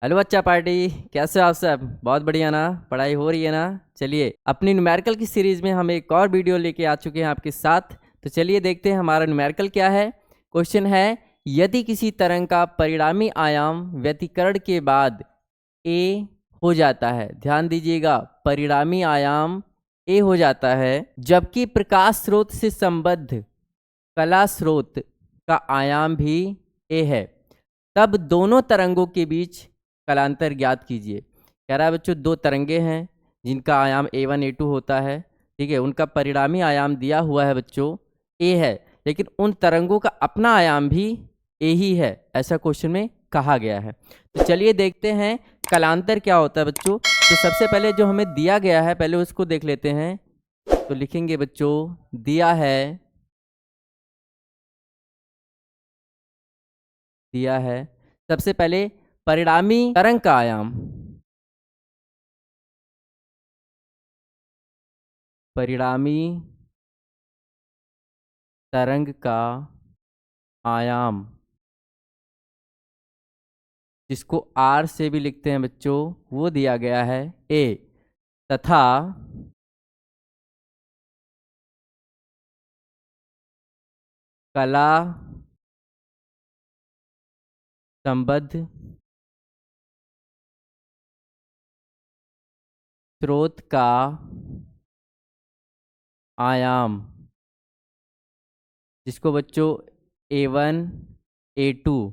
Hello बच्चा party. कैसे हो आप सब? बहुत बढ़िया ना? पढ़ाई हो रही है ना? चलिए, अपनी न्यूमेरिकल की सीरीज में हम एक और वीडियो लेके आ चुके हैं आपके साथ। तो चलिए देखते हैं हमारा न्यूमेरिकल क्या है। क्वेश्चन है, यदि किसी तरंग का परिणामी आयाम व्यतिकरण के बाद ए हो जाता है, ध्यान दीजिएगा, परिणामी आयाम ए हो जाता है, जबकि प्रकाश स्रोत से संबद्ध कला स्रोत का आयाम भी ए है, तब दोनों तरंगों के बीच कलांतर ज्ञात कीजिए। कह रहा है बच्चों, दो तरंगे हैं जिनका आयाम A1 A2 होता है, ठीक है। उनका परिणामी आयाम दिया हुआ है बच्चों ए है, लेकिन उन तरंगों का अपना आयाम भी ए ही है, ऐसा क्वेश्चन में कहा गया है। तो चलिए देखते हैं कलांतर क्या होता है बच्चों। तो सबसे पहले जो हमें दिया गया है पहले उसको देख लेते हैं। तो लिखेंगे बच्चों, दिया है सबसे पहले परिणामी तरंग का आयाम, परिणामी तरंग का आयाम, जिसको R से भी लिखते हैं बच्चों, वो दिया गया है A, तथा कला संबद्ध स्रोत का आयाम, जिसको बच्चों A1 A2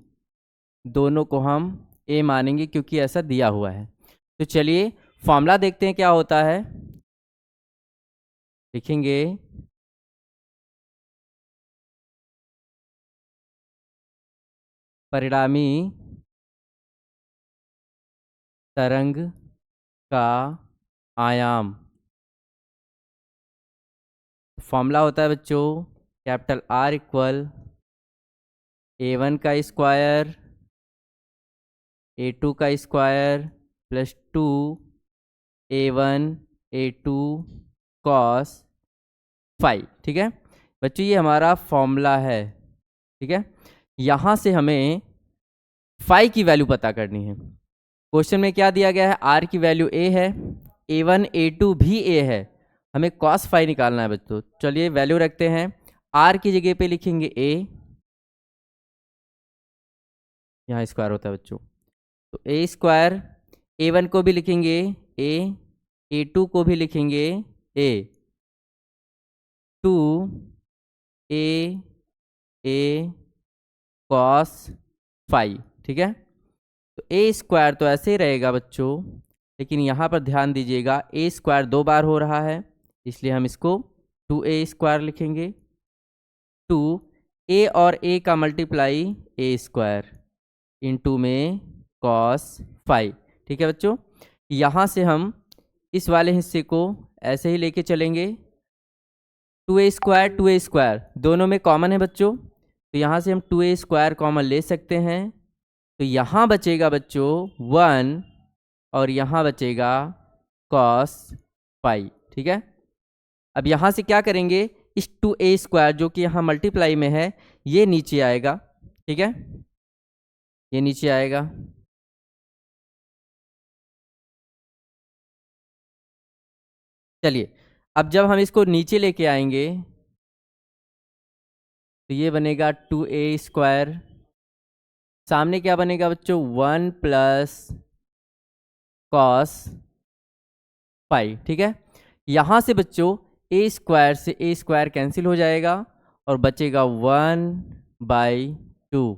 दोनों को हम A मानेंगे क्योंकि ऐसा दिया हुआ है। तो चलिए फॉर्मूला देखते हैं क्या होता है। लिखेंगे परिणामी तरंग का आयाम, फॉर्मूला होता है बच्चों कैपिटल R इक्वल A1 का स्क्वायर A2 का square plus 2 A1 A2 cos five, ठीक है बच्चों, ये हमारा फॉर्मूला है, ठीक है। यहाँ से हमें फाई की वैल्यू पता करनी है। क्वेश्चन में क्या दिया गया है, आर की वैल्यू ए है, A1 A2 भी ए है, हमें कॉस फाई निकालना है बच्चों। चलिए वैल्यू रखते हैं, आर की जगह पे लिखेंगे ए, यहाँ स्क्वायर होता है बच्चों, तो ए स्क्वायर, A1 को भी लिखेंगे ए, A2 को भी लिखेंगे ए, 2 ए कॉस फाइव, ठीक है। तो ए स्क्वायर तो ऐसे ही रहेगा बच्चों, लेकिन यहाँ पर ध्यान दीजिएगा ए स्क्वायर दो बार हो रहा है, इसलिए हम इसको 2a स्क्वायर लिखेंगे। 2 ए और ए का मल्टीप्लाई ए स्क्वायर इंटू में कॉस फाइव, ठीक है बच्चों। यहाँ से हम इस वाले हिस्से को ऐसे ही लेके चलेंगे, 2a स्क्वायर दोनों में कॉमन है बच्चों, तो यहाँ से हम 2a स्क्वायर कॉमन ले सकते हैं। तो यहाँ बचेगा बच्चों 1 और यहाँ बचेगा कॉस फाइव, ठीक है। अब यहाँ से क्या करेंगे, इस 2a स्क्वायर जो कि यहाँ मल्टीप्लाई में है ये नीचे आएगा, ठीक है, ये नीचे आएगा। चलिए अब जब हम इसको नीचे लेके आएंगे तो ये बनेगा 2a स्क्वायर, सामने क्या बनेगा बच्चों 1 प्लस कॉस फाइव, ठीक है। यहाँ से बच्चों ए स्क्वायर से ए स्क्वायर कैंसिल हो जाएगा और बचेगा 1/2,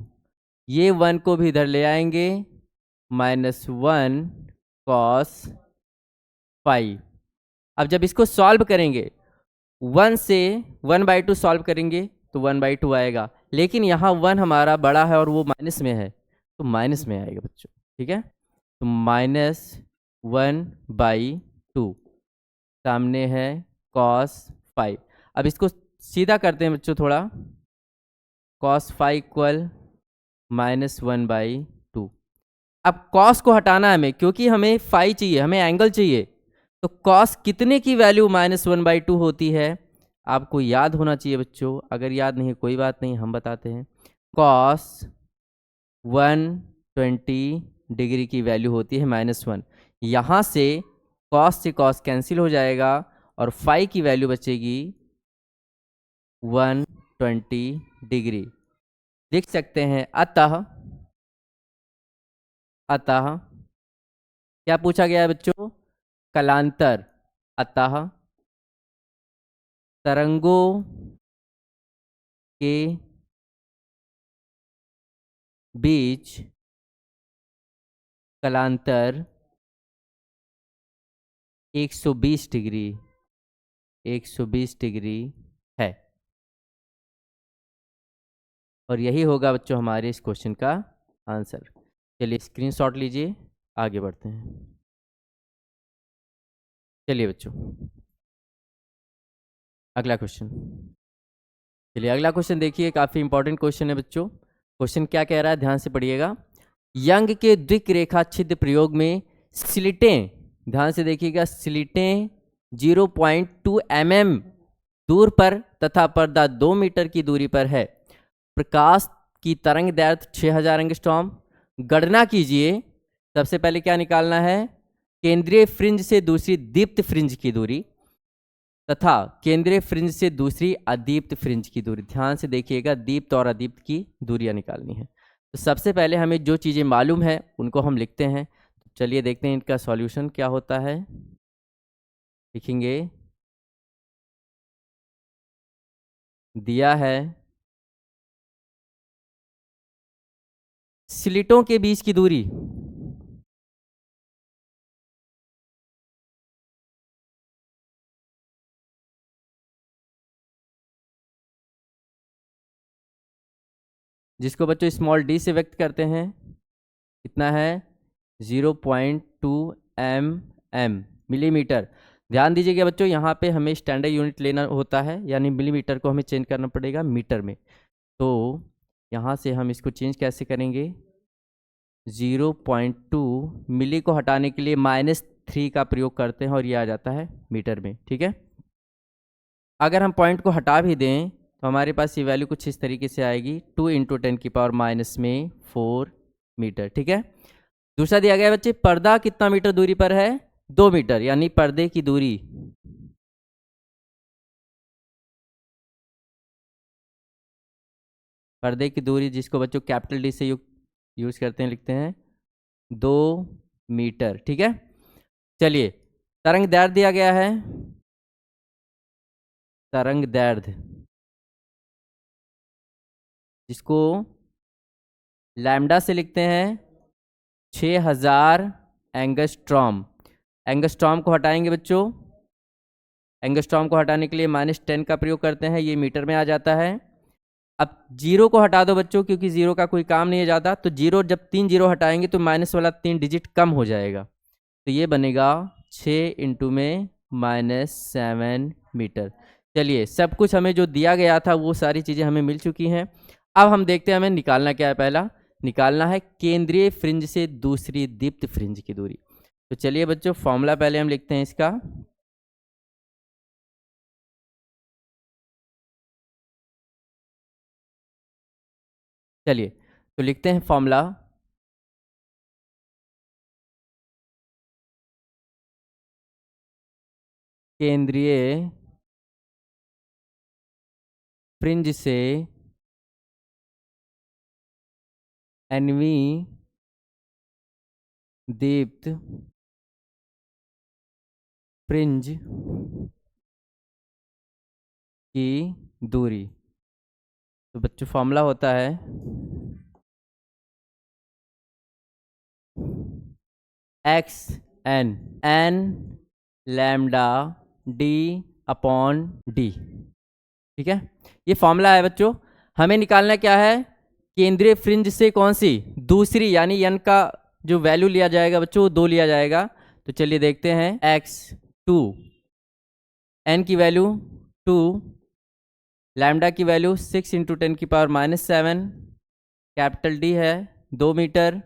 ये 1 को भी इधर ले आएंगे, -1 कॉस फाइव। अब जब इसको सॉल्व करेंगे 1 से 1/2 सॉल्व करेंगे तो 1/2 आएगा, लेकिन यहाँ 1 हमारा बड़ा है और वो माइनस में है, तो माइनस में आएगा बच्चों, ठीक है। तो -1/2 सामने है कॉस फाइव। अब इसको सीधा करते हैं बच्चों थोड़ा, कॉस फाइव इक्वल -1/2। अब कॉस को हटाना है हमें, क्योंकि हमें फाइव चाहिए, हमें एंगल चाहिए, तो कॉस कितने की वैल्यू -1/2 होती है, आपको याद होना चाहिए बच्चों। अगर याद नहीं कोई बात नहीं, हम बताते हैं, कॉस 120 डिग्री की वैल्यू होती है -1। यहाँ से कॉस कैंसिल हो जाएगा और फाई की वैल्यू बचेगी 120 डिग्री। लिख सकते हैं अतः क्या पूछा गया है बच्चों? कलांतर। अतः तरंगों के बीच कलांतर 120 डिग्री है। और यही होगा बच्चों हमारे इस क्वेश्चन का आंसर। चलिए स्क्रीनशॉट लीजिए, आगे बढ़ते हैं। चलिए बच्चों अगला क्वेश्चन। चलिए अगला क्वेश्चन देखिए, काफ़ी इंपॉर्टेंट क्वेश्चन है बच्चों। क्वेश्चन क्या कह रहा है, ध्यान से पढ़िएगा। यंग के द्विक रेखा छिद्र प्रयोग में स्लिटें, ध्यान से देखिएगा, स्लिटें 0.2 mm दूर पर तथा पर्दा 2 मीटर की दूरी पर है। प्रकाश की तरंग दैर्घ्य 6000 एंगस्ट्रॉम। गणना कीजिए। सबसे पहले क्या निकालना है? केंद्रीय फ्रिंज से दूसरी दीप्त फ्रिंज की दूरी तथा केंद्रीय फ्रिंज से दूसरी अदीप्त फ्रिंज की दूरी। ध्यान से देखिएगा, दीप्त और अदीप्त की दूरियां निकालनी है। तो सबसे पहले हमें जो चीज़ें मालूम है उनको हम लिखते हैं। चलिए देखते हैं इनका सॉल्यूशन क्या होता है। लिखेंगे, दिया है स्लिटों के बीच की दूरी जिसको बच्चों स्मॉल डी से व्यक्त करते हैं, कितना है? 0.2 mm मिलीमीटर। ध्यान दीजिएगा बच्चों, यहाँ पे हमें स्टैंडर्ड यूनिट लेना होता है, यानी मिलीमीटर को हमें चेंज करना पड़ेगा मीटर में। तो यहाँ से हम इसको चेंज कैसे करेंगे? 0.2 मिली को हटाने के लिए -3 का प्रयोग करते हैं और ये आ जाता है मीटर में। ठीक है, अगर हम पॉइंट को हटा भी दें तो हमारे पास ये वैल्यू कुछ इस तरीके से आएगी, 2 × 10⁻⁴ मीटर। ठीक है, दूसरा दिया गया है बच्चे, पर्दा कितना मीटर दूरी पर है? 2 मीटर, यानी पर्दे की दूरी जिसको बच्चों कैपिटल डी से यूज करते हैं, लिखते हैं 2 मीटर। ठीक है, चलिए तरंग दैर्घ्य दिया गया है, तरंग दैर्घ्य जिसको लैम्डा से लिखते हैं 6000 एंगस्ट्रॉम। एंगस्ट्रॉम को हटाएंगे बच्चों, एंगस्ट्रॉम को हटाने के लिए -10 का प्रयोग करते हैं, ये मीटर में आ जाता है। अब जीरो को हटा दो बच्चों, क्योंकि जीरो का कोई काम नहीं है ज़्यादा, तो जीरो, जब 3 जीरो हटाएंगे तो माइनस वाला 3 डिजिट कम हो जाएगा, तो ये बनेगा 6 × -7 मीटर। चलिए सब कुछ हमें जो दिया गया था वो सारी चीज़ें हमें मिल चुकी हैं। अब हम देखते हैं हमें निकालना क्या है। पहला निकालना है केंद्रीय फ्रिंज से दूसरी दीप्त फ्रिंज की दूरी। तो चलिए बच्चों फॉर्मूला पहले हम लिखते हैं इसका। चलिए तो लिखते हैं फॉर्मूला, केंद्रीय फ्रिंज से एनवी दीप्त फ्रिंज की दूरी। तो बच्चों फॉर्मूला होता है xn n लैम्डा d/d। ठीक है, ये फॉर्मूला है बच्चों। हमें निकालना क्या है? केंद्रीय फ्रिंज से कौन सी दूसरी, यानी n का जो वैल्यू लिया जाएगा बच्चों वो 2 लिया जाएगा। तो चलिए देखते हैं, x2, n की वैल्यू 2, लैम्डा की वैल्यू 6 × 10⁻⁷, कैपिटल डी है 2 मीटर,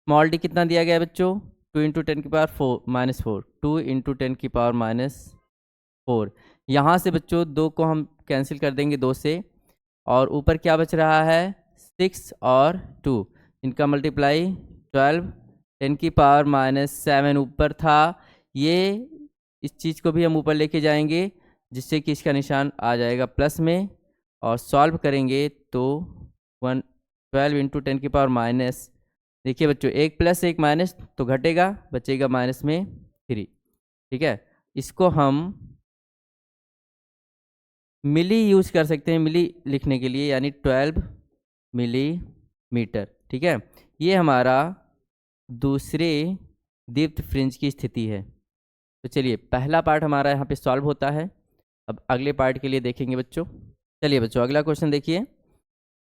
स्मॉल डी कितना दिया गया है बच्चों? 2 × 10⁻⁴, 2 × 10⁻⁴। यहाँ से बच्चों 2 को हम कैंसिल कर देंगे 2 से, और ऊपर क्या बच रहा है? 6 और 2, इनका मल्टीप्लाई 12 × 10⁻⁷ ऊपर था, ये इस चीज़ को भी हम ऊपर लेके जाएंगे जिससे कि इसका निशान आ जाएगा प्लस में, और सॉल्व करेंगे तो 12 × 10⁻⁻, देखिए बच्चों एक प्लस एक माइनस तो घटेगा, बचेगा -3। ठीक है, इसको हम मिली यूज कर सकते हैं मिली लिखने के लिए, यानी 12 मिलीमीटर। ठीक है, ये हमारा दूसरे दीप्त फ्रिंज की स्थिति है। तो चलिए पहला पार्ट हमारा यहाँ पे सॉल्व होता है, अब अगले पार्ट के लिए देखेंगे बच्चों। चलिए बच्चों अगला क्वेश्चन देखिए,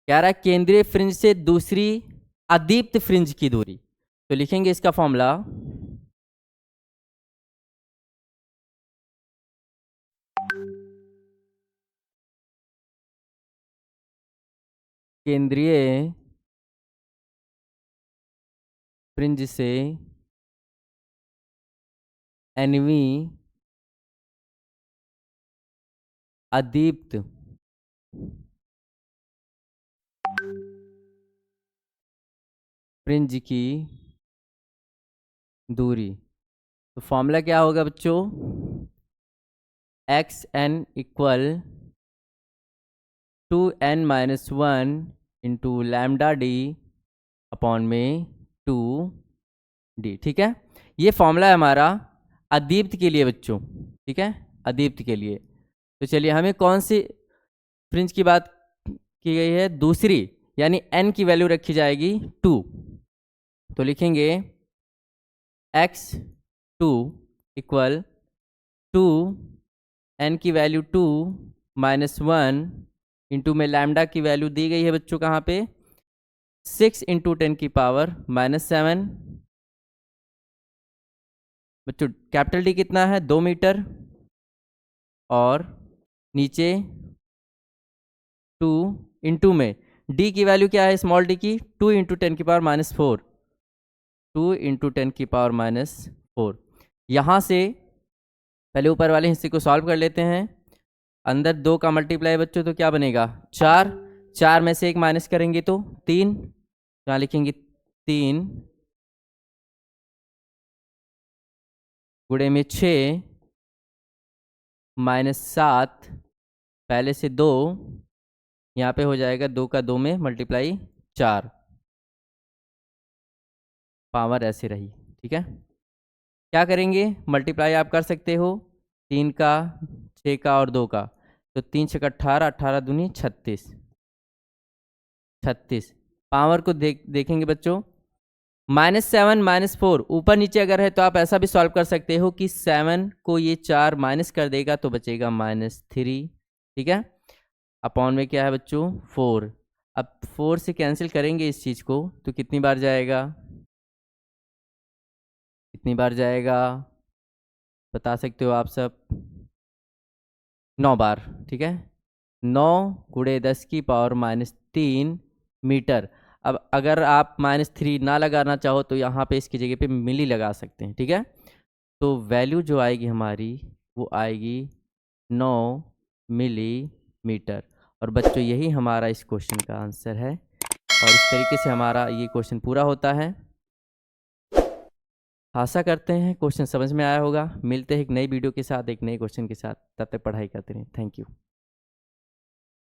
कह रहा है केंद्रीय फ्रिंज से दूसरी अदीप्त फ्रिंज की दूरी। तो लिखेंगे इसका फॉर्मूला, केंद्रीय फ्रिंज से एनवी अदीप्त फ्रिंज की दूरी। तो फॉर्मूला क्या होगा बच्चों, xn equal 2n-1 into lambda D upon में 2d। ठीक है, ये फॉर्मूला है हमारा अदीप्त के लिए बच्चों। ठीक है, अदीप्त के लिए। तो चलिए हमें कौन सी फ्रिंज की बात की गई है, दूसरी, यानी n की वैल्यू रखी जाएगी 2। तो लिखेंगे x2 इक्वल 2, n की वैल्यू 2 -1 इंटू में लैम्डा की वैल्यू दी गई है बच्चों कहाँ पे, 6 × 10⁻⁷। बच्चों कैपिटल डी कितना है, 2 मीटर, और नीचे 2 इंटू में डी की वैल्यू क्या है, स्मॉल डी की 2 × 10⁻⁴, 2 × 10⁻⁴। यहाँ से पहले ऊपर वाले हिस्से को सॉल्व कर लेते हैं। अंदर 2 का मल्टीप्लाई बच्चों तो क्या बनेगा, 4, 4 में से 1 माइनस करेंगे तो 3, यहाँ लिखेंगे 3 गुणे में 6 -7, पहले से 2, यहाँ पे हो जाएगा 2 का 2 में मल्टीप्लाई 4, पावर ऐसे रही। ठीक है, क्या करेंगे, मल्टीप्लाई आप कर सकते हो 3 का, 6 का और 2 का, तो 3 6 18, 18 दूनी 36, 36। पावर को देखेंगे बच्चों, -7 -4 ऊपर नीचे अगर है तो आप ऐसा भी सॉल्व कर सकते हो कि 7 को ये 4 माइनस कर देगा तो बचेगा -3। ठीक है, अपॉन में क्या है बच्चों 4। अब 4 से कैंसिल करेंगे इस चीज़ को तो कितनी बार जाएगा, कितनी बार जाएगा बता सकते हो आप सब, 9 बार। ठीक है, 9 × 10⁻³ मीटर। अब अगर आप -3 ना लगाना चाहो तो यहाँ पे इसकी जगह पे मिली लगा सकते हैं। ठीक है, तो वैल्यू जो आएगी हमारी वो आएगी 9 मिलीमीटर। और बच्चों यही हमारा इस क्वेश्चन का आंसर है, और इस तरीके से हमारा ये क्वेश्चन पूरा होता है। आशा करते हैं क्वेश्चन समझ में आया होगा। मिलते हैं एक नई वीडियो के साथ, एक नए क्वेश्चन के साथ, तब तक पढ़ाई करते रहें। Thank you.